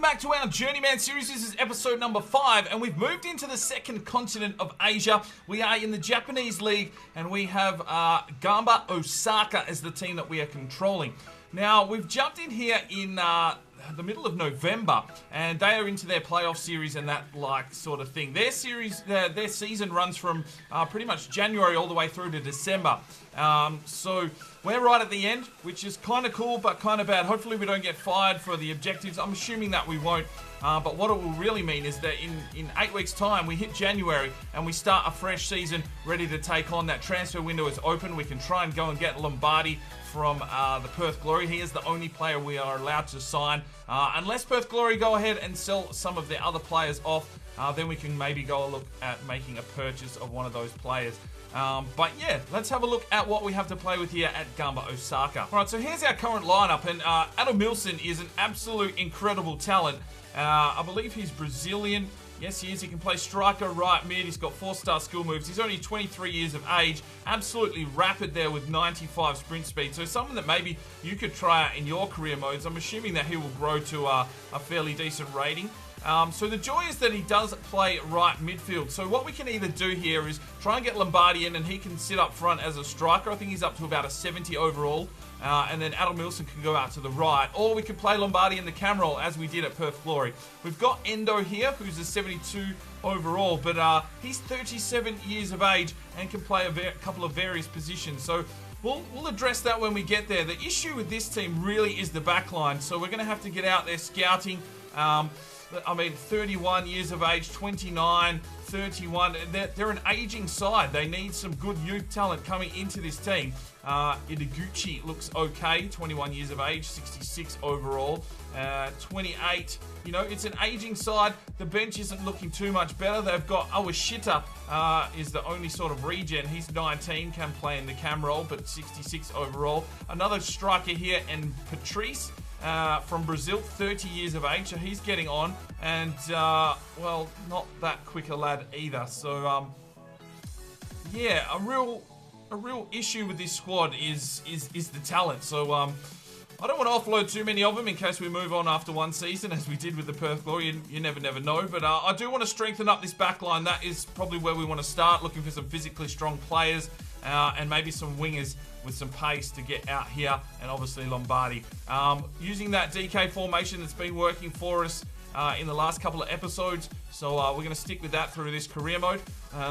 back to our Journeyman series. This is episode number 5, and we've moved into the second continent of Asia. We are in the Japanese league, and we have Gamba Osaka as the team that we are controlling. Now, we've jumped in here in the middle of November, and they are into their playoff series and that like sort of thing. Their season runs from pretty much January all the way through to December. So we're right at the end, which is kind of cool but kind of bad. Hopefully we don't get fired for the objectives. I'm assuming that we won't. But what it will really mean is that in 8 weeks' time, we hit January and we start a fresh season ready to take on. That transfer window is open. We can try and go and get Lombardi from the Perth Glory. He is the only player we are allowed to sign. Unless Perth Glory go ahead and sell some of their other players off, then we can maybe go a look at making a purchase of one of those players. But yeah, let's have a look at what we have to play with here at Gamba Osaka. Alright, so here's our current lineup, and Adam Milson is an absolute incredible talent. I believe he's Brazilian. Yes, he is. He can play striker, right mid. He's got 4-star skill moves. He's only 23 years of age. Absolutely rapid there with 95 sprint speed. So someone that maybe you could try out in your career modes. I'm assuming that he will grow to a fairly decent rating. So the joy is that he does play right midfield. So what we can either do here is try and get Lombardi in, and he can sit up front as a striker. I think he's up to about a 70 overall. And then Adam Milson can go out to the right. Or we could play Lombardi in the cam role as we did at Perth Glory. We've got Endo here, who's a 72 overall, but he's 37 years of age and can play a couple of various positions. So we'll address that when we get there. The issue with this team really is the back line. So we're going to have to get out there scouting. I mean, 31 years of age, 29, 31. They're an aging side. They need some good youth talent coming into this team. Ideguchi looks okay, 21 years of age, 66 overall, 28. You know, it's an aging side. The bench isn't looking too much better. They've got Awashita is the only sort of regen. He's 19, can play in the cam role, but 66 overall. Another striker here, and Patrice. From Brazil, 30 years of age, so he's getting on, and well, not that quick a lad either. So yeah, a real issue with this squad is the talent. So I don't want to offload too many of them in case we move on after one season, as we did with the Perth Glory. You never know. But I do want to strengthen up this back line. That is probably where we want to start, looking for some physically strong players and maybe some wingers with some pace to get out here, and obviously Lombardi. Using that DK formation that's been working for us in the last couple of episodes. So we're going to stick with that through this career mode.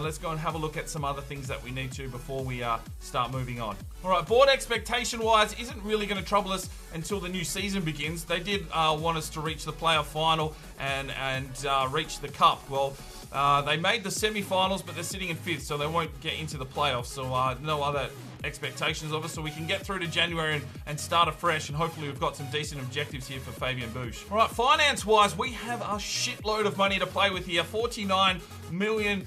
Let's go and have a look at some other things that we need to before we start moving on. Alright, board expectation-wise isn't really going to trouble us until the new season begins. They did want us to reach the playoff final and reach the cup. Well, they made the semi-finals, but they're sitting in 5th, so they won't get into the playoffs. So no other expectations of us, so we can get through to January and start afresh, and hopefully we've got some decent objectives here for Fabian Bush. Alright, finance-wise, we have a shitload of money to play with here. 49 million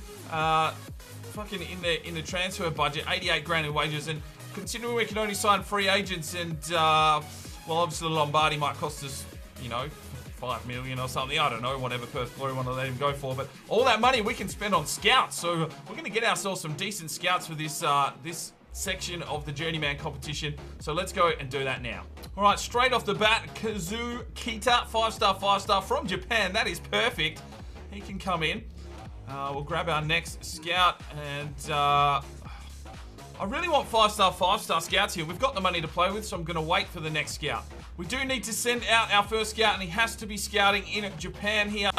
fucking in the transfer budget, 88 grand in wages, and considering we can only sign free agents, and well, obviously Lombardi might cost us, you know, 5 million or something, I don't know, whatever Perth Glory want to let him go for, but all that money we can spend on scouts, so we're going to get ourselves some decent scouts for this this section of the Journeyman competition. So let's go and do that now. Alright, straight off the bat, Kazu Kita, 5-star from Japan. That is perfect. He can come in. We'll grab our next scout, and I really want 5-star scouts here. We've got the money to play with, so I'm going to wait for the next scout. We do need to send out our first scout, and he has to be scouting in Japan here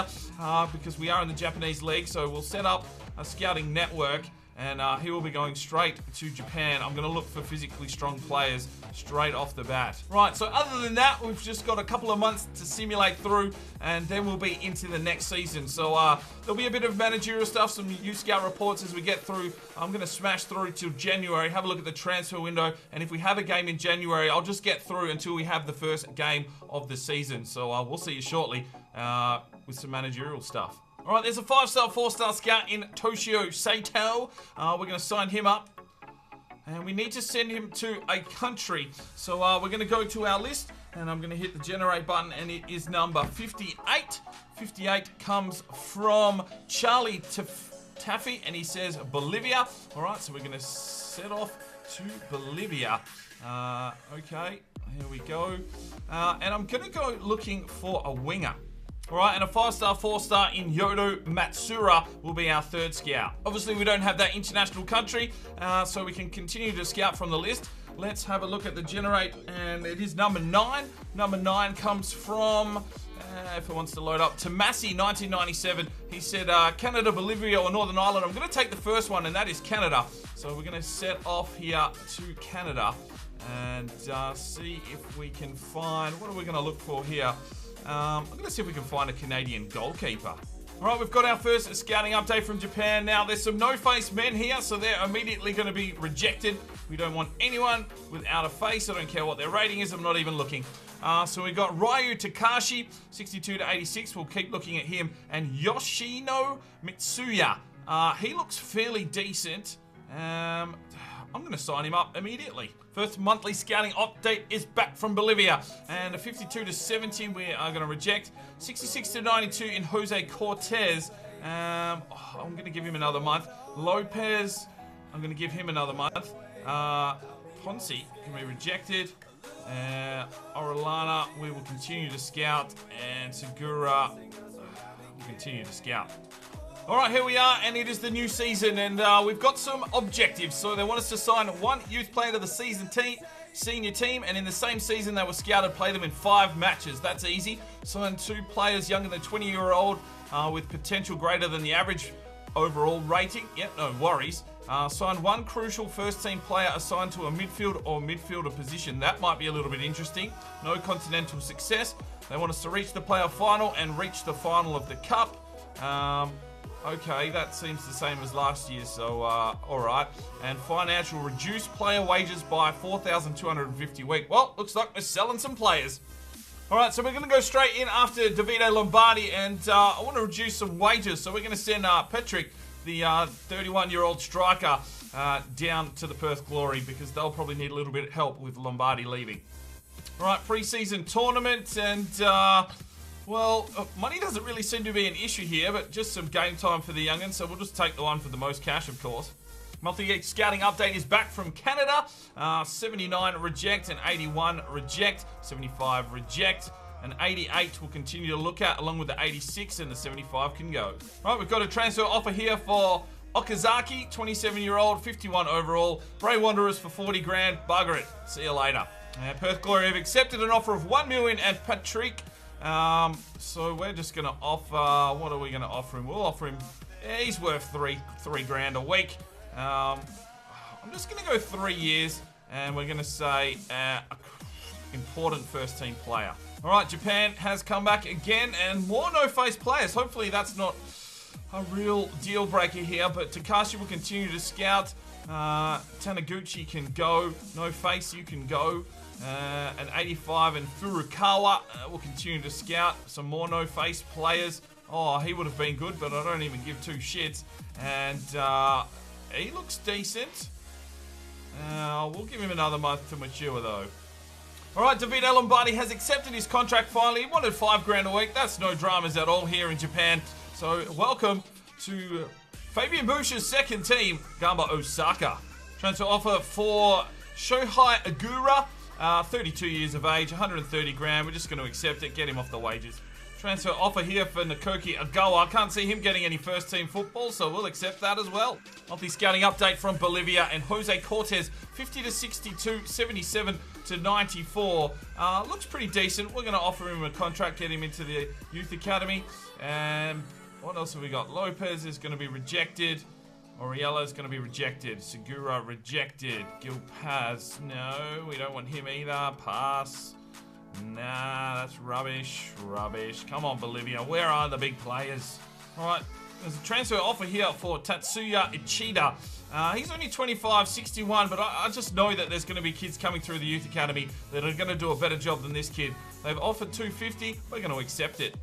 because we are in the Japanese league. So we'll set up a scouting network, and he will be going straight to Japan. I'm going to look for physically strong players straight off the bat. Right, so other than that, we've just got a couple of months to simulate through, and then we'll be into the next season. So there'll be a bit of managerial stuff, some youth scout reports as we get through. I'm going to smash through till January, have a look at the transfer window, and if we have a game in January, I'll just get through until we have the first game of the season. So we'll see you shortly with some managerial stuff. Alright, there's a 5-star, 4-star scout in Toshio Saito. We're going to sign him up. And we need to send him to a country. So we're going to go to our list, and I'm going to hit the generate button, and it is number 58. 58 comes from Charlie Taffy, and he says Bolivia. Alright, so we're going to set off to Bolivia. Okay, here we go. And I'm going to go looking for a winger. All right, and a 5-star, 4-star in Yodo Matsura will be our third scout. Obviously, we don't have that international country, so we can continue to scout from the list. Let's have a look at the generate, and it is number 9. Number 9 comes from, if it wants to load up, Tomasi, 1997. He said Canada, Bolivia, or Northern Ireland. I'm going to take the first one, and that is Canada. So we're going to set off here to Canada and see if we can find, what are we going to look for here? I'm going to see if we can find a Canadian goalkeeper. All right, we've got our first scouting update from Japan. Now, there's some no-face men here, so they're immediately going to be rejected. We don't want anyone without a face. I don't care what their rating is. I'm not even looking. So we got Ryu Takashi, 62 to 86. We'll keep looking at him. And Yoshino Mitsuya. He looks fairly decent. I'm going to sign him up immediately. First monthly scouting update is back from Bolivia. And a 52 to 70 we are going to reject. 66 to 92 in Jose Cortez. I'm going to give him another month. Lopez, I'm going to give him another month. Ponce can be rejected. Orellana, we will continue to scout. And Segura, we'll continue to scout. Alright, here we are, and it is the new season, and we've got some objectives. So they want us to sign one youth player to the senior team, and in the same season they were scouted, play them in 5 matches. That's easy. Sign 2 players younger than 20-year-old with potential greater than the average overall rating. Yep, no worries. Sign 1 crucial first-team player assigned to a midfield or midfielder position. That might be a little bit interesting. No continental success. They want us to reach the playoff final and reach the final of the cup. Okay, that seems the same as last year, so alright. And financial, reduce player wages by 4,250 a week. Well, looks like we're selling some players. Alright, so we're going to go straight in after Davide Lombardi, and I want to reduce some wages. So we're going to send Patrick, the 31-year-old striker, down to the Perth Glory, because they'll probably need a little bit of help with Lombardi leaving. Alright, pre-season tournament, and well, money doesn't really seem to be an issue here, but just some game time for the young'uns, so we'll just take the one for the most cash, of course. Monthly scouting update is back from Canada. 79 reject, and 81 reject, 75 reject, and 88 we'll continue to look at, along with the 86, and the 75 can go. Right, we've got a transfer offer here for Okazaki, 27-year-old, 51 overall. Bray Wanderers for 40 grand. Bugger it. See you later. Perth Glory have accepted an offer of 1 million and Patrick. So we're just going to offer, what are we going to offer him? We'll offer him, he's worth three grand a week. I'm just going to go 3 years, and we're going to say important first team player. All right, Japan has come back again, and more no-face players. Hopefully that's not a real deal breaker here, but Takashi will continue to scout. Taniguchi can go. No face, you can go. And 85 and Furukawa will continue to scout. Some more no-face players. Oh, he would have been good, but I don't even give 2 shits. And he looks decent. We'll give him another month to mature, though. Alright, Davide Lombardi has accepted his contract finally. He wanted 5 grand a week. That's no dramas at all here in Japan. So, welcome to Fabian Bush's second team, Gamba Osaka. Transfer offer for Shohei Agura. 32 years of age, 130 grand. We're just going to accept it, get him off the wages. Transfer offer here for Nakoki Agawa. I can't see him getting any first team football, so we'll accept that as well. Monthly scouting update from Bolivia, and Jose Cortez, 50 to 62, 77 to 94. Looks pretty decent. We're going to offer him a contract, get him into the youth academy. And what else have we got? Lopez is going to be rejected. Oriella is going to be rejected. Segura rejected. Gil Paz, no, we don't want him either. Pass. Nah, that's rubbish. Rubbish. Come on, Bolivia. Where are the big players? All right, there's a transfer offer here for Tatsuya Ichida. He's only 25, 61, but I just know that there's going to be kids coming through the youth academy that are going to do a better job than this kid. They've offered 250. We're going to accept it.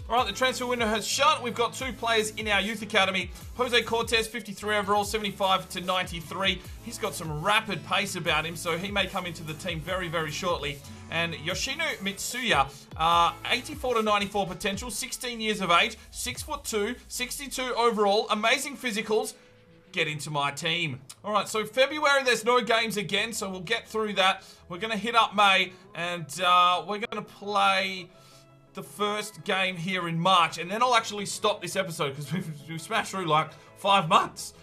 All right, the transfer window has shut. We've got 2 players in our youth academy. Jose Cortez, 53 overall, 75 to 93. He's got some rapid pace about him, so he may come into the team very, very shortly. And Yoshino Mitsuya, 84 to 94 potential, 16 years of age, 6'2", 62 overall, amazing physicals. Get into my team. All right, so February, there's no games again, so we'll get through that. We're going to hit up May, and we're going to play the first game here in March, and then I'll actually stop this episode because we've smashed through like 5 months.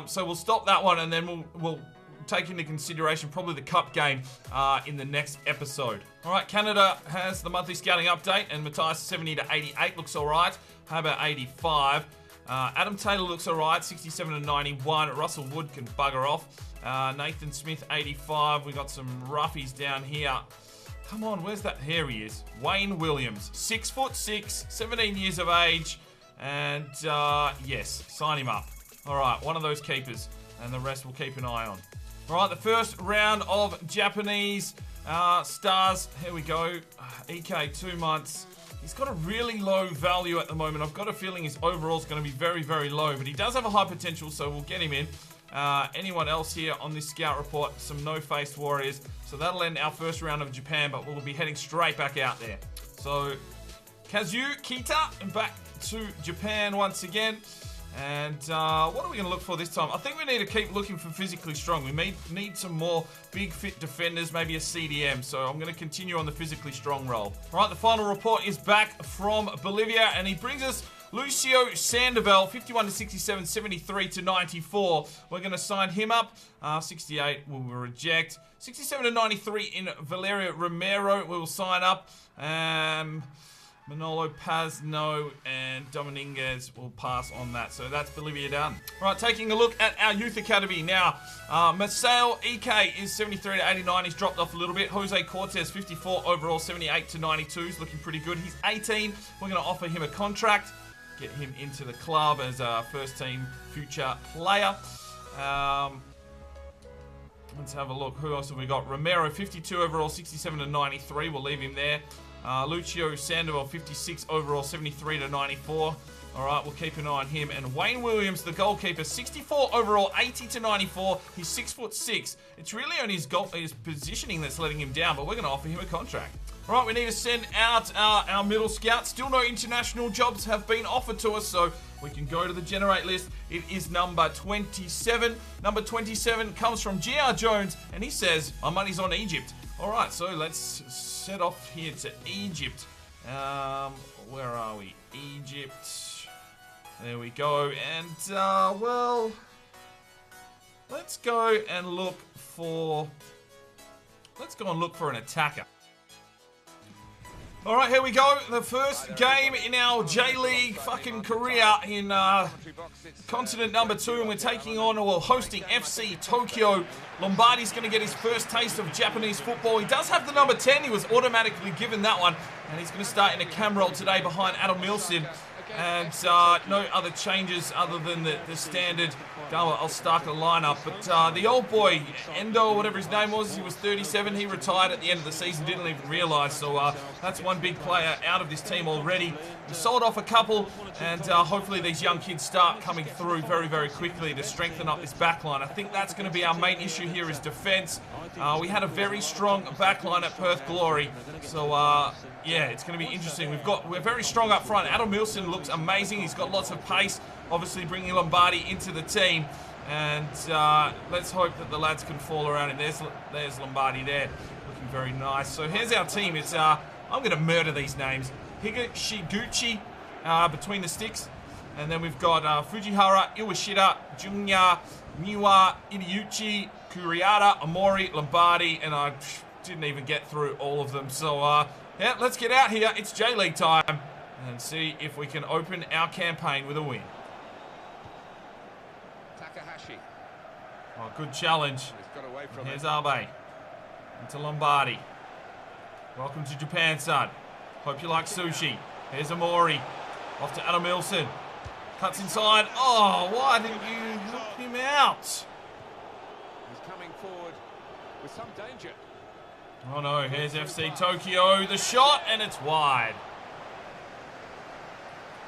So we'll stop that one, and then we'll take into consideration probably the cup game in the next episode. All right, Canada has the monthly scouting update, and Matthias 70 to 88 looks all right. How about 85? Adam Taylor looks all right, 67 to 91. Russell Wood can bugger off. Nathan Smith 85. We got some roughies down here. Come on, where's that? Here he is. Wayne Williams, 6'6", 17 years of age, and yes, sign him up. All right, one of those keepers, and the rest we'll keep an eye on. All right, the first round of Japanese stars. Here we go. EK, 2 months. He's got a really low value at the moment. I've got a feeling his overall is going to be very, very low, but he does have a high potential, so we'll get him in. Anyone else here on this scout report? Some no-faced warriors. So that'll end our first round of Japan, but we'll be heading straight back out there. So Kazu Kita back to Japan once again. And what are we going to look for this time? I think we need to keep looking for physically strong. We need some more big fit defenders, maybe a CDM. So I'm going to continue on the physically strong role. All right, the final report is back from Bolivia, and he brings us Lucio Sandoval, 51 to 67, 73 to 94. We're going to sign him up. 68 we will reject. 67 to 93 in Valerio Romero we will sign up. Manolo Paz, no, and Dominguez will pass on that. So that's Bolivia done. Right, taking a look at our youth academy now. Marcel EK is 73 to 89. He's dropped off a little bit. Jose Cortez, 54 overall, 78 to 92. He's looking pretty good. He's 18. We're going to offer him a contract. Get him into the club as a first-team future player. Let's have a look. Who else have we got? Romero, 52 overall, 67 to 93. We'll leave him there. Lucio Sandoval, 56 overall, 73 to 94. All right, we'll keep an eye on him. And Wayne Williams, the goalkeeper, 64 overall, 80 to 94. He's 6'6". It's really only his positioning that's letting him down, but we're going to offer him a contract. All right, we need to send out our middle scout. Still no international jobs have been offered to us, so we can go to the generate list. It is number 27. Number 27 comes from GR Jones, and he says, my money's on Egypt. All right, so let's set off here to Egypt. Where are we? Egypt. There we go. And, well, let's go and look for an attacker. All right, here we go. The first game in our J-League fucking career in continent number 2, and we're taking on, or hosting FC Tokyo. Lombardi's going to get his first taste of Japanese football. He does have the number 10. He was automatically given that one, and he's going to start in a cam role today behind Adam Milson. And no other changes other than the standard Gamba Osaka lineup. But the old boy, Endo, whatever his name was, he was 37. He retired at the end of the season, didn't even realise. So that's one big player out of this team already. We sold off a couple, and hopefully these young kids start coming through very, very quickly to strengthen up this back line. I think that's going to be our main issue here is defence. We had a very strong back line at Perth Glory. So, yeah, it's going to be interesting. We're very strong up front. Adam Milson looks amazing. He's got lots of pace. Obviously bringing Lombardi into the team. And let's hope that the lads can fall around him. There's Lombardi there. Looking very nice. So here's our team. It's I'm going to murder these names. Higashiguchi between the sticks. And then we've got Fujihara, Iwashida, Junya, Niwa, Iriuchi, Kuriata, Amori, Lombardi. And I didn't even get through all of them. So, yeah, let's get out here. It's J-League time. And see if we can open our campaign with a win. Takahashi. Oh, good challenge. Here's Abe. Into Lombardi. Welcome to Japan, son. Hope you like sushi. Here's Amori. Off to Adam Milson. Cuts inside. Oh, why didn't you help him out? He's coming forward with some danger. Oh no, here's FC Tokyo. The shot, and it's wide.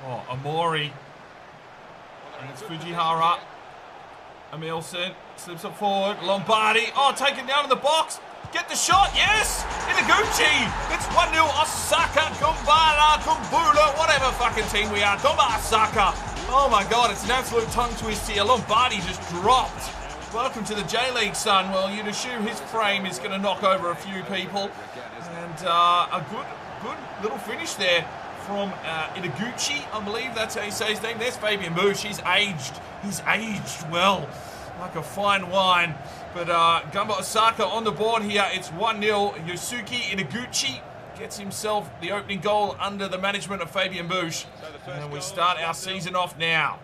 Oh, Amori. And it's Fujihara. Emilson slips it forward. Lombardi. Oh, taken down in the box. Get the shot. Yes! Inaguchi. It's 1-0 Osaka. Kumbala. Kumbula. Whatever fucking team we are. Gamba Osaka. Oh my god, it's an absolute tongue twist here. Lombardi just dropped. Welcome to the J-League, son. Well, you'd assume his frame is going to knock over a few people. And a good little finish there from Inaguchi, I believe that's how you say his name. There's Fabian Bush. He's aged well, like a fine wine. But Gamba Osaka on the board here. It's 1-0. Yosuke Inaguchi gets himself the opening goal under the management of Fabian Bush. And we start our season off now.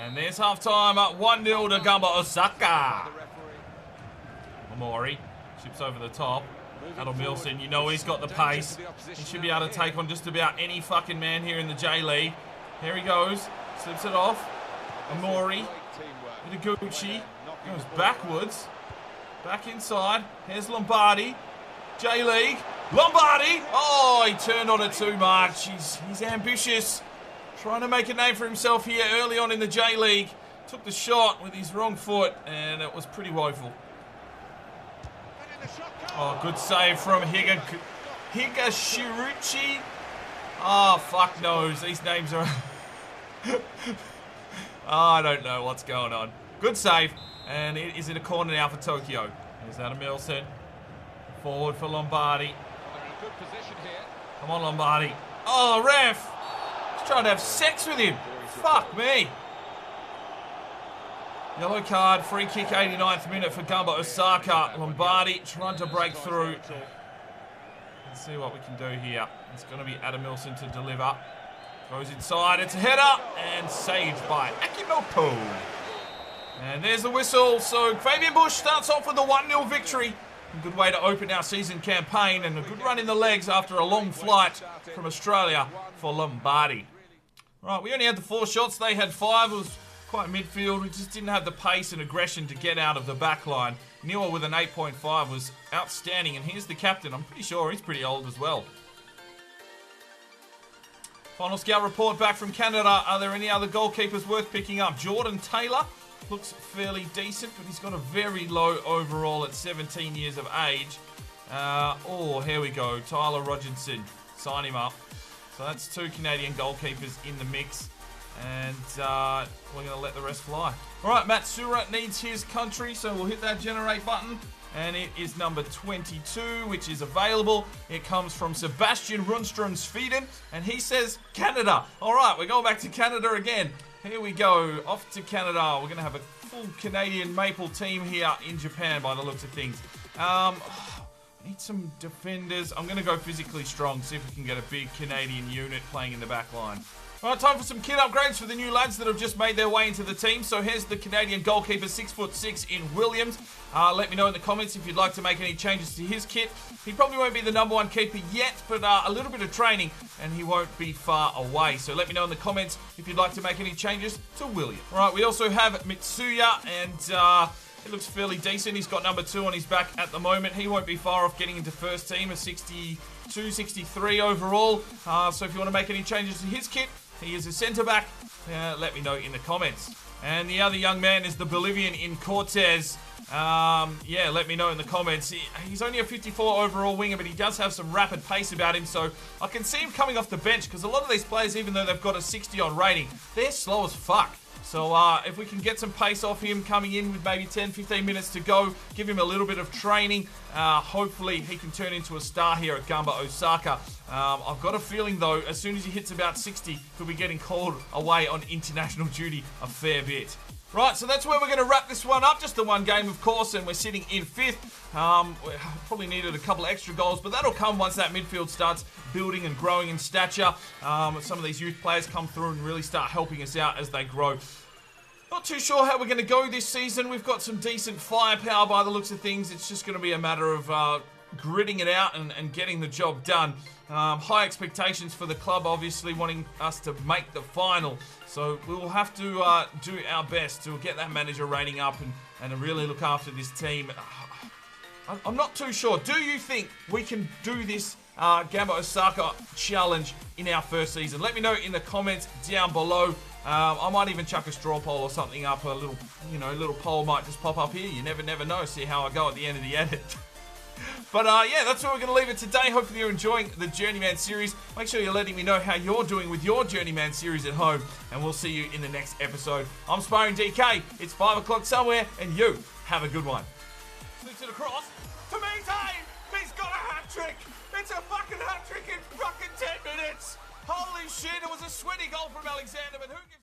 And there's half-time at 1-0 to Gamba Osaka. Omori chips over the top. Adam Milson, you know he's got the pace. He should be able to take on just about any fucking man here in the J-League. Here he goes. Slips it off. Omori. Inaguchi. Goes backwards. Back inside. Here's Lombardi. J-League. Lombardi! Oh, he turned on it too much. He's ambitious. Trying to make a name for himself here early on in the J-League. Took the shot with his wrong foot, and it was pretty woeful. Oh, good save from Higashiruchi. Oh, fuck knows. These names are... I don't know what's going on. Good save. And it is in a corner now for Tokyo. There's Adam Milson. Forward for Lombardi. Come on, Lombardi. Oh, ref. He's trying to have sex with him. Fuck me. Yellow card, free kick, 89th minute for Gamba Osaka. Lombardi trying to break through. Let's see what we can do here. It's going to be Adam Milson to deliver. Goes inside, it's a header, and saved by Akimoto. And there's the whistle. So Fabian Bush starts off with a 1-0 victory. A good way to open our season campaign, and a good run in the legs after a long flight from Australia for Lombardi. Right, we only had the 4 shots. They had 5. It was quite midfield. We just didn't have the pace and aggression to get out of the back line. Niwa with an 8.5 was outstanding, and here's the captain. I'm pretty sure he's pretty old as well. Final scout report back from Canada. Are there any other goalkeepers worth picking up? Jordan Taylor looks fairly decent, but he's got a very low overall at 17 years of age. Oh, here we go. Tyler Rogerson. Sign him up. So that's 2 Canadian goalkeepers in the mix. And we're going to let the rest fly. All right, Matsura needs his country, so we'll hit that generate button. And it is number 22, which is available. It comes from Sebastian Rundström, Sweden. And he says Canada. All right, we're going back to Canada again. Here we go. Off to Canada. We're going to have a full Canadian maple team here in Japan by the looks of things. Need some defenders. I'm going to go physically strong, see if we can get a big Canadian unit playing in the back line. All right, time for some kit upgrades for the new lads that have just made their way into the team. So here's the Canadian goalkeeper, 6'6" in Williams. Let me know in the comments if you'd like to make any changes to his kit. He probably won't be the #1 keeper yet, but a little bit of training and he won't be far away. So let me know in the comments if you'd like to make any changes to William. All right, we also have Mitsuya, and it looks fairly decent. He's got #2 on his back at the moment. He won't be far off getting into first team, a 62, 63 overall. So if you want to make any changes to his kit, he is a centre-back. Let me know in the comments. And the other young man is the Bolivian in Cortez. Yeah, let me know in the comments. He's only a 54 overall winger, but he does have some rapid pace about him, so I can see him coming off the bench, because a lot of these players, even though they've got a 60-odd rating, they're slow as fuck. So if we can get some pace off him coming in with maybe 10, 15 minutes to go, give him a little bit of training, hopefully he can turn into a star here at Gamba Osaka. I've got a feeling, though, as soon as he hits about 60, he'll be getting called away on international duty a fair bit. Right, so that's where we're going to wrap this one up. Just the one game, of course, and we're sitting in 5th. We probably needed a couple of extra goals, but that'll come once that midfield starts building and growing in stature. Some of these youth players come through and really start helping us out as they grow. Not too sure how we're going to go this season. We've got some decent firepower by the looks of things. It's just going to be a matter of gritting it out and getting the job done. High expectations for the club, obviously wanting us to make the final. So we will have to do our best to get that manager rating up and really look after this team. I'm not too sure. Do you think we can do this Gamba Osaka challenge in our first season? Let me know in the comments down below. I might even chuck a straw poll or something up. A little poll might just pop up here. You never know. See how I go at the end of the edit. But yeah, that's where we're going to leave it today. Hopefully you're enjoying the Journeyman series. Make sure you're letting me know how you're doing with your Journeyman series at home. And we'll see you in the next episode. I'm Sparring DK. It's 5 o'clock somewhere, and you have a good one. Slips it across to me, time! shit. It was a sweaty goal from Alexander, but who gives